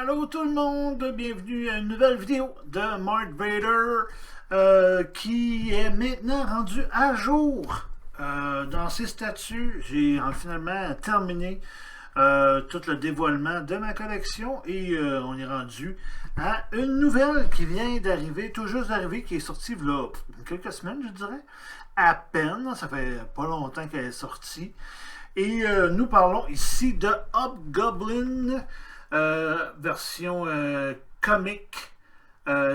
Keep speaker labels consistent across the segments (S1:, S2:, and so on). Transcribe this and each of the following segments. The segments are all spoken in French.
S1: Allô tout le monde, bienvenue à une nouvelle vidéo de Mark Vader qui est maintenant rendu à jour dans ses statuts. J'ai finalement terminé tout le dévoilement de ma collection et on est rendu à une nouvelle qui vient d'arriver, tout juste d'arriver, qui est sortie là, quelques semaines je dirais, à peine, ça fait pas longtemps qu'elle est sortie. Et nous parlons ici de Hobgoblin version comique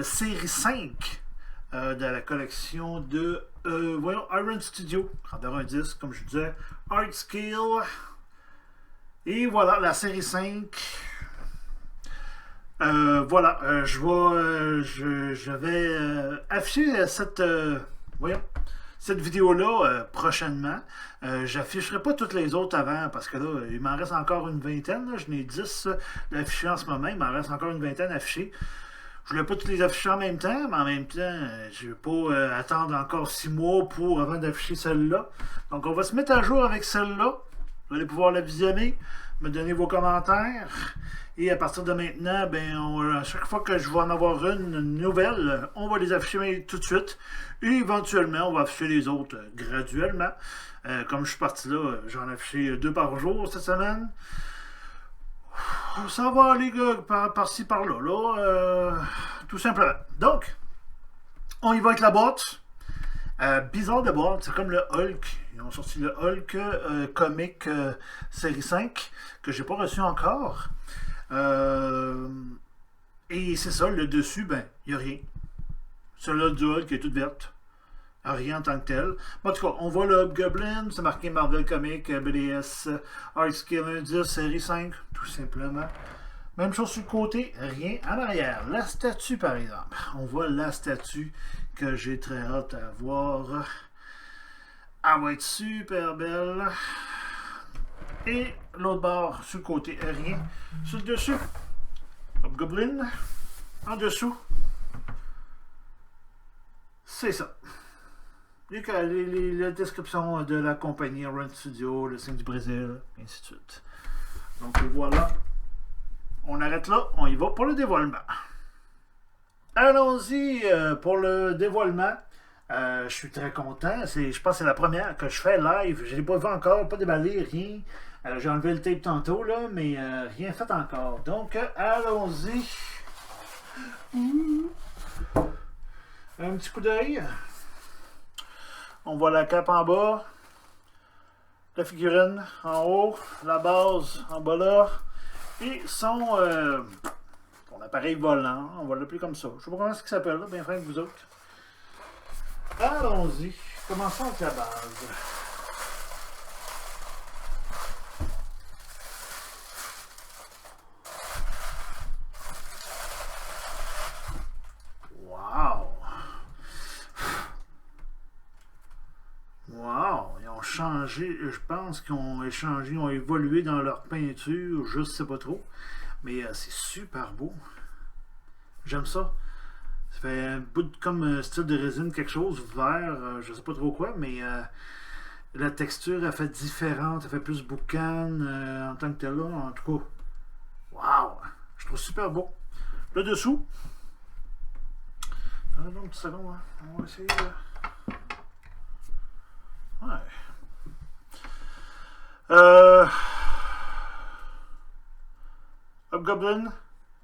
S1: série 5 de la collection de voyons, Iron Studio, grandeur un disque, comme je disais, Art Scale. Et voilà, la série 5. Voilà, je vais afficher cette vidéo-là prochainement. J'afficherai pas toutes les autres avant parce que là, il m'en reste encore une vingtaine. Là. Je n'ai 10 d'affichés en ce moment. Il m'en reste encore une vingtaine affichés. Je voulais pas toutes les afficher en même temps, mais en même temps, je ne vais pas attendre encore 6 mois avant d'afficher celle-là. Donc, on va se mettre à jour avec celle-là. Vous allez pouvoir la visionner, me donner vos commentaires. Et à partir de maintenant, à chaque fois que je vais en avoir une nouvelle, on va les afficher tout de suite. Et éventuellement, on va afficher les autres graduellement. Comme je suis parti là, j'en ai affiché 2 par jour cette semaine. Ça va aller par-ci, par-là, tout simplement. Donc, on y va avec la boîte. Bizarre de boîte, c'est comme le Hulk. Ils ont sorti le Hulk comique série 5 que j'ai pas reçu encore. Et c'est ça, le dessus, il n'y a rien. Celle-là du Hulk est toute verte. Rien en tant que tel. En tout cas, on voit le Hobgoblin, c'est marqué Marvel Comics, BDS, Art Scale 10, série 5, tout simplement. Même chose sur le côté, rien en arrière. La statue, par exemple. On voit la statue que j'ai très hâte à voir. Elle va être super belle. Et l'autre bord, sur le côté, rien. Sur le dessus, Hobgoblin. En dessous, c'est ça. La description de la compagnie Iron Studio, le signe du Brésil, et ainsi de suite. Donc voilà. On arrête là, on y va pour le dévoilement. Allons-y pour le dévoilement. Je suis très content. Je pense que c'est la première que je fais live. Je ne l'ai pas vu encore, pas déballé, rien. J'ai enlevé le tape tantôt, là, mais rien fait encore. Donc, allons-y. Un petit coup d'œil. On voit la cape en bas. La figurine en haut. La base en bas là. Et son appareil volant. On va l'appeler comme ça. Je ne sais pas comment ça s'appelle, là, bien frère que vous autres. Allons-y. Commençons avec la base. Wow! Ils ont changé, je pense qu'ils ont échangé, ils ont évolué dans leur peinture, je ne sais pas trop. Mais c'est super beau. J'aime ça. Ça fait un bout comme style de résine, quelque chose vert, je sais pas trop quoi, mais la texture elle fait différente, elle fait plus boucan en tant que tel là, en tout cas. Waouh! Je trouve super beau. Le dessous. Attendez une petite seconde, hein. On va essayer de. Ouais. Hobgoblin,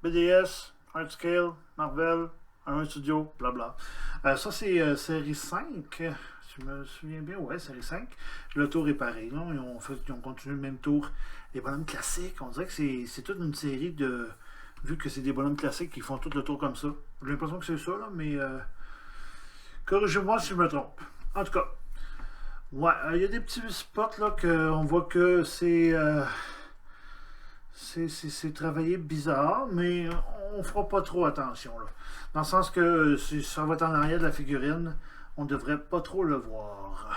S1: BDS, Art Scale, Marvel, Iron Studio, blabla. Ça, c'est série 5. Si je me souviens bien, ouais, série 5. Le tour est pareil. Là. Ils ont continué le même tour. Les bonhommes classiques, on dirait que c'est toute une série de. Vu que c'est des bonhommes classiques qui font tout le tour comme ça. J'ai l'impression que c'est ça, là, mais. Corrigez-moi si je me trompe. En tout cas. Ouais, il y a des petits spots là qu'on voit que c'est travaillé bizarre, mais on fera pas trop attention là. Dans le sens que si ça va être en arrière de la figurine, on devrait pas trop le voir.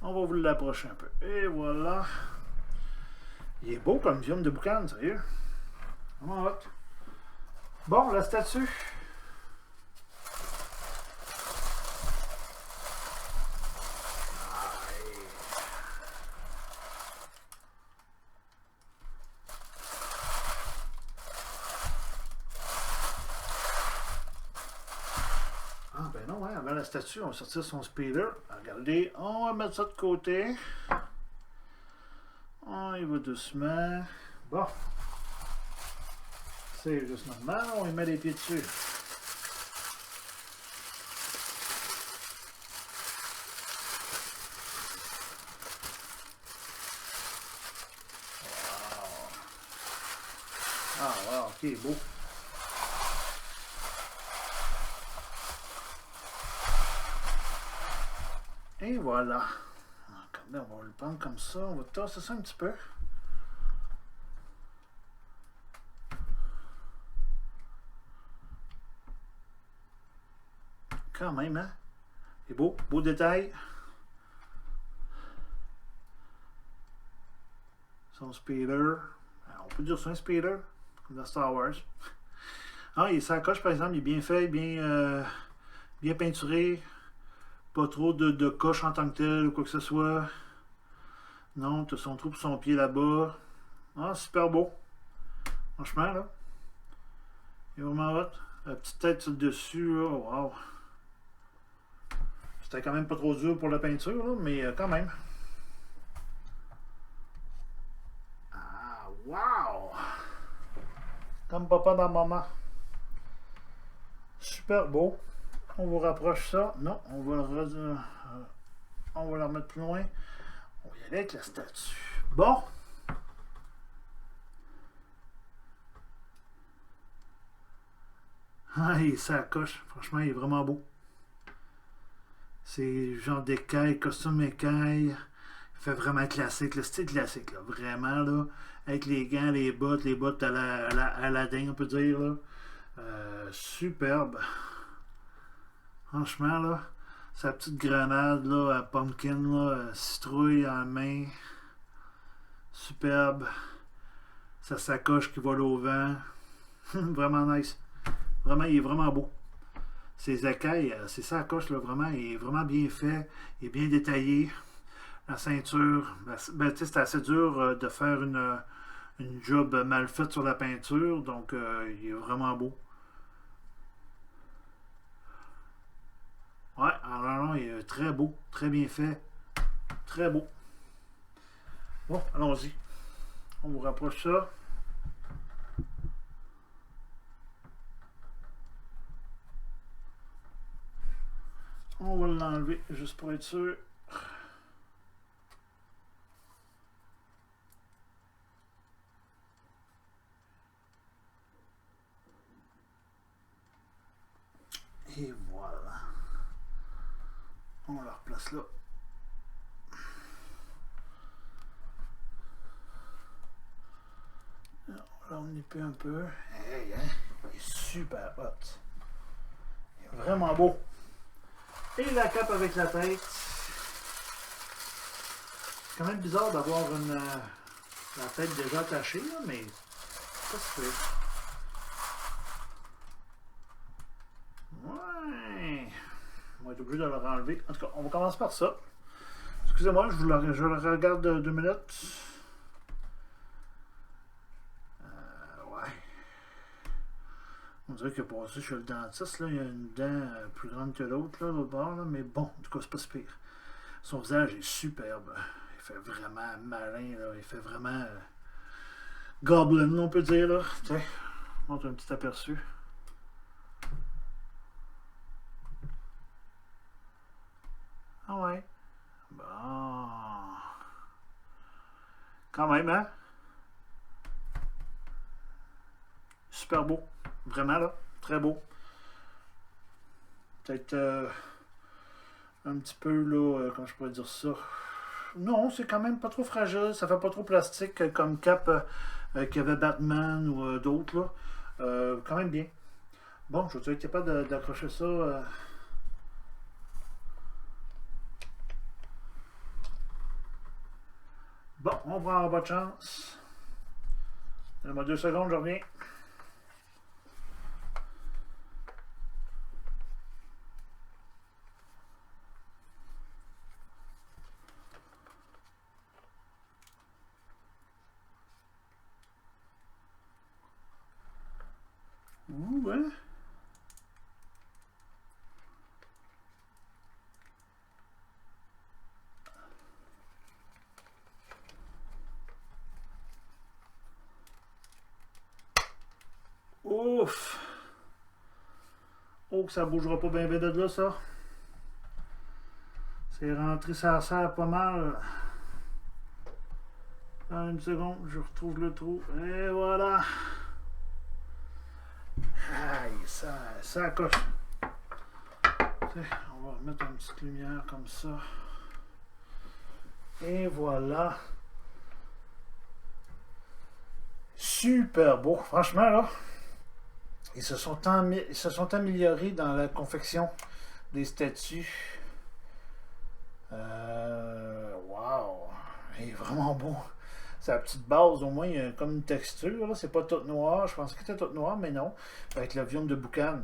S1: On va vous l'approcher un peu. Et voilà. Il est beau comme viande de boucan, sérieux. Vraiment hot. Bon, la statue. Ah ben non, ouais, avant la statue, on va sortir son speeder. Regardez, on va mettre ça de côté. On y va doucement. Bon. C'est juste normal, on y met les pieds dessus. Ah, wow, ok, beau. Et voilà. Regardez, on va le prendre comme ça. On va tasser ça un petit peu. Quand même, hein? C'est beau, beau détail. Son speeder. On peut dire c'est un speeder, comme dans Star Wars. Ah, et sa coche, par exemple, il est bien fait, bien peinturé. Pas trop de coche en tant que tel ou quoi que ce soit. Non, tu as son trou pour son pied là-bas. Ah, super beau. Franchement, là. Il est vraiment hot. La petite tête sur le dessus, là. Wow. C'était quand même pas trop dur pour la peinture, là, mais quand même. Ah, wow! Comme papa dans maman. Super beau. On vous rapproche ça. Non, on va le remettre plus loin. On va y aller avec la statue. Bon. Ah, ça coche. Franchement, il est vraiment beau. C'est genre d'écaille, costume écaille. Il fait vraiment classique, le style classique, là. Vraiment, là. Avec les gants, les bottes à la Aladdin, on peut dire, là. Superbe. Franchement, là. Sa petite grenade, là, à pumpkin, là, citrouille en main. Superbe. Sa sacoche qui vole au vent. Vraiment nice. Vraiment, il est vraiment beau. Ses écailles, ses sacoches, là, vraiment, il est vraiment bien fait. Il est bien détaillé. La ceinture, ben, c'est assez dur de faire une job mal faite sur la peinture. Donc, il est vraiment beau. Ouais, alors non, il est très beau. Très bien fait. Très beau. Bon, allons-y. On vous rapproche ça. On va l'enlever juste pour être sûr. Et voilà. On la replace là. Là, on y peut un peu. Hey, hein? Il est super hot. Il est vraiment beau. Et la cape avec la tête. C'est quand même bizarre d'avoir la tête déjà attachée, là, mais ça se fait. Ouais. On va être obligé de le renlever. En tout cas, on va commencer par ça. Excusez-moi, je le regarde 2 minutes. Ouais. On dirait que passé chez le dentiste, là, il y a une dent plus grande que l'autre, là, l'autre bord, là, mais bon, en tout cas, c'est pas si pire. Son visage est superbe. Il fait vraiment malin, là. Il fait vraiment goblin, on peut dire, là. Tiens, on montre un petit aperçu. Ah ouais. Bon. Quand même, hein? Super beau. Vraiment, là. Très beau. Peut-être un petit peu, là, comment je pourrais dire ça? Non, c'est quand même pas trop fragile. Ça fait pas trop plastique comme cap qu'il y avait Batman ou d'autres, là. Quand même bien. Bon, je vais être capable d'accrocher ça. Bon, on va avoir votre chance. Donne-moi 2 secondes, je reviens. Ouh, hein? que ça bougera pas bien de là, ça. C'est rentré, ça sert pas mal. Dans une seconde, je retrouve le trou. Et voilà. Aïe, ça coche. On va remettre une petite lumière comme ça. Et voilà. Super beau. Franchement, là, ils se sont améliorés dans la confection des statues. Wow. Il est vraiment beau. Sa petite base, au moins, il y a comme une texture. Là. C'est pas tout noir. Je pensais que c'était tout noir, mais non. Avec la viande de boucan.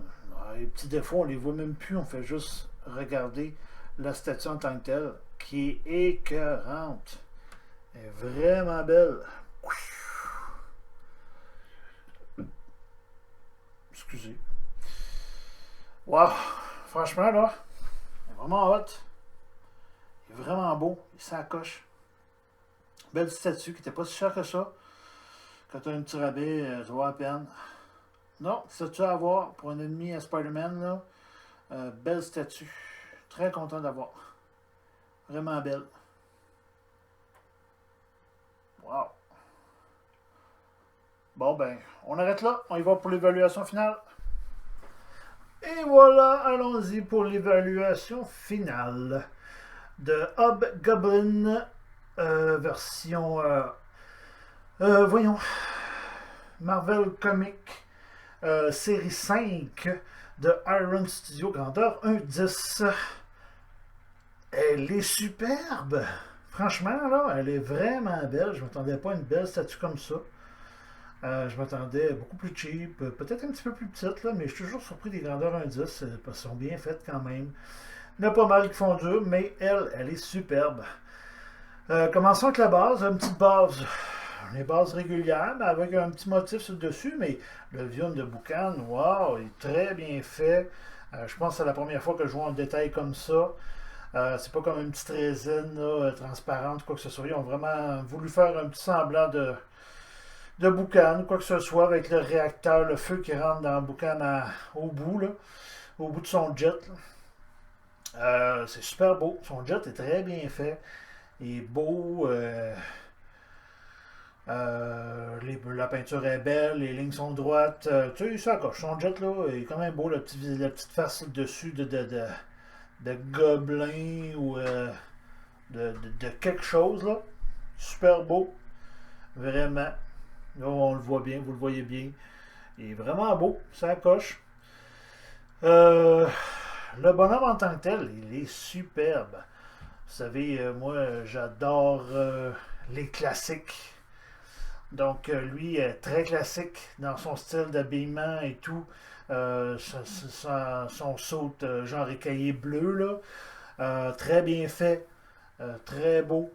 S1: Les petits défauts, on les voit même plus. On fait juste regarder la statue en tant que telle, qui est écœurante. Elle est vraiment belle. Excusez. Wow! Franchement, là, il est vraiment hot. Il est vraiment beau. Il s'accroche. Belle statue qui n'était pas si chère que ça. Quand tu as un petit rabais, ça vaut à peine. Non, statue à avoir pour un ennemi à Spider-Man, là. Belle statue. Très content d'avoir. Vraiment belle. Wow. Bon, ben, on arrête là. On y va pour l'évaluation finale. Et voilà, allons-y pour l'évaluation finale de Hobgoblin version, voyons, Marvel Comics série 5 de Iron Studio, grandeur 1/10. Elle est superbe. Franchement, là, elle est vraiment belle. Je ne m'attendais pas à une belle statue comme ça. Je m'attendais beaucoup plus cheap, peut-être un petit peu plus petite, là, mais je suis toujours surpris des grandeurs 1/10 parce qu'elles sont bien faites quand même. Il y en a pas mal qui font dur, mais elle est superbe. Commençons avec la base, une petite base, les bases régulières, mais avec un petit motif sur le dessus, mais le viande de boucan, wow, il est très bien fait. Je pense que c'est la première fois que je vois un détail comme ça. C'est pas comme une petite résine là, transparente, quoi que ce soit. Ils ont vraiment voulu faire un petit semblant de boucan, quoi que ce soit, avec le réacteur, le feu qui rentre dans le boucan au bout, là, au bout de son jet. C'est super beau. Son jet est très bien fait. Il est beau. La peinture est belle, les lignes sont droites. Tu sais, ça coche. Son jet là est quand même beau, la petite face dessus de gobelin ou de quelque chose là. Super beau. Vraiment. Là, on le voit bien, vous le voyez bien. Il est vraiment beau, ça coche. Le bonhomme en tant que tel, il est superbe. Vous savez, moi, j'adore les classiques. Donc, lui est très classique dans son style d'habillement et tout. Son saut genre écaillé bleu, là. Très bien fait. Très beau.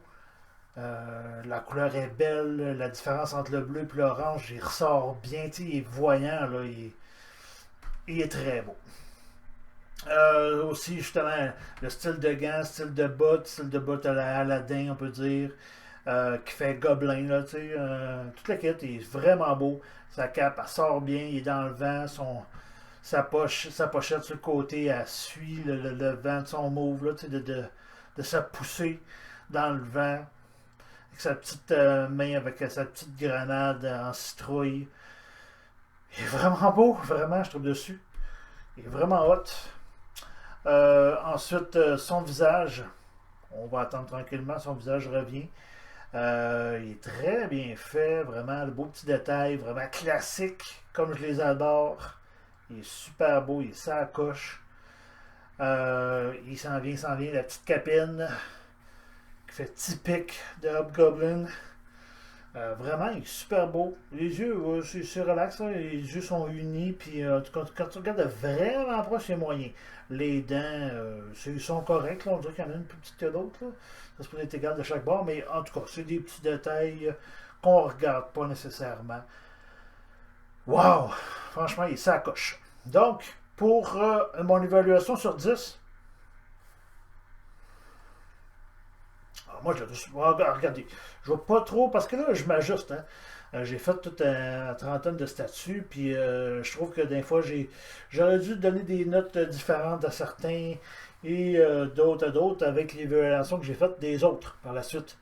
S1: La couleur est belle. La différence entre le bleu et l'orange, il ressort bien. Il est voyant, là. Il est très beau. Aussi, justement, le style de gants, style de bottes à la Aladdin, on peut dire, qui fait gobelin, là, tu sais. Toute la quête est vraiment beau. Sa cape, elle sort bien, il est dans le vent. Sa pochette sur le côté, elle suit le vent de son mauve, là, tu sais, de sa poussée dans le vent. Avec sa petite main, avec sa petite grenade en citrouille. Il est vraiment beau, vraiment, je trouve dessus. Il est vraiment hot. Ensuite, son visage. On va attendre tranquillement, son visage revient. Il est très bien fait, vraiment, le beau petit détail, vraiment classique, comme je les adore. Il est super beau, il est ça à coche. Il s'en vient, la petite capine qui fait typique de Hobgoblin. Vraiment, il est super beau. Les yeux, c'est relax, là. Les yeux sont unis, puis quand tu regardes vraiment proche, c'est moyen. Les dents, ils sont corrects, là. On dirait qu'il y en a une plus petite que l'autre, là. Ça se peut être égal de chaque bord, mais en tout cas, c'est des petits détails qu'on regarde pas nécessairement. Wow! Franchement, il s'accroche. Donc, pour mon évaluation sur 10, moi, regardez, je vois pas trop, parce que là, je m'ajuste, hein. J'ai fait toute une trentaine de statuts, puis je trouve que des fois, j'aurais dû donner des notes différentes à certains et d'autres à d'autres avec l'évaluation que j'ai faite des autres par la suite.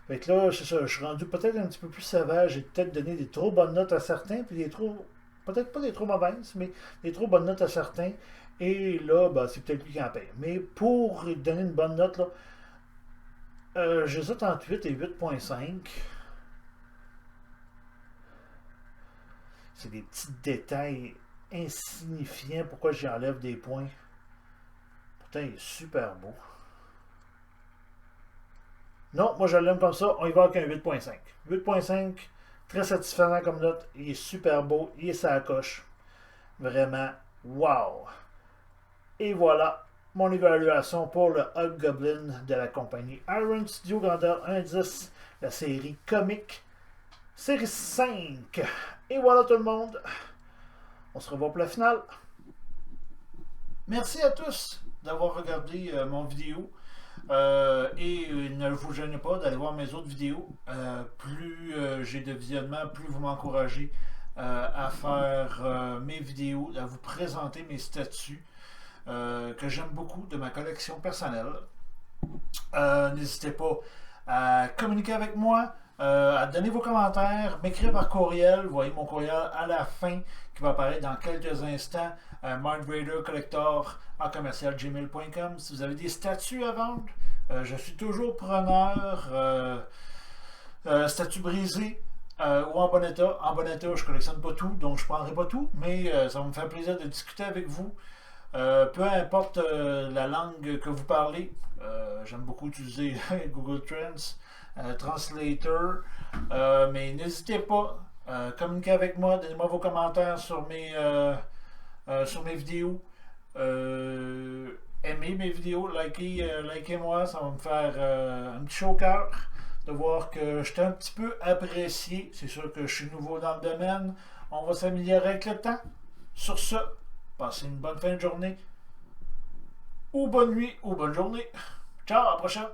S1: Fait que là, c'est ça, je suis rendu peut-être un petit peu plus sévère. J'ai peut-être donné des trop bonnes notes à certains, puis des trop, peut-être pas des trop mauvaises, mais des trop bonnes notes à certains. Et là, ben, c'est peut-être lui qui en paye. Mais pour donner une bonne note, là, j'hésite entre 8 et 8,5. C'est des petits détails insignifiants. Pourquoi j'enlève des points? Pourtant, il est super beau. Non, moi je l'aime comme ça. On y va avec un 8.5. 8.5, très satisfaisant comme note. Il est super beau. Il est sa coche. Vraiment, wow! Et voilà mon évaluation pour le Hobgoblin de la compagnie Iron Studio grandeur 1.10, la série comique, série 5. Et voilà tout le monde. On se revoit pour la finale. Merci à tous d'avoir regardé mon vidéo. Et ne vous gênez pas d'aller voir mes autres vidéos. Plus j'ai de visionnement, plus vous m'encouragez à faire mes vidéos, à vous présenter mes statuts que j'aime beaucoup de ma collection personnelle. N'hésitez pas à communiquer avec moi, à donner vos commentaires, m'écrire par courriel. Vous voyez mon courriel à la fin qui va apparaître dans quelques instants. Mind Raider Collector en commercial gmail.com. Si vous avez des statuts à vendre, je suis toujours preneur. Statut brisé ou en bon état. En bon état, je collectionne pas tout, donc je ne prendrai pas tout, mais ça va me faire plaisir de discuter avec vous. Peu importe la langue que vous parlez, j'aime beaucoup utiliser Google Translator, mais n'hésitez pas à communiquer avec moi, donnez-moi vos commentaires sur mes vidéos. Aimez mes vidéos, likez-moi, ça va me faire un petit chaud au cœur de voir que je suis un petit peu apprécié. C'est sûr que je suis nouveau dans le domaine. On va s'améliorer avec le temps. Sur ce, passez une bonne fin de journée, ou bonne nuit, ou bonne journée. Ciao, à la prochaine!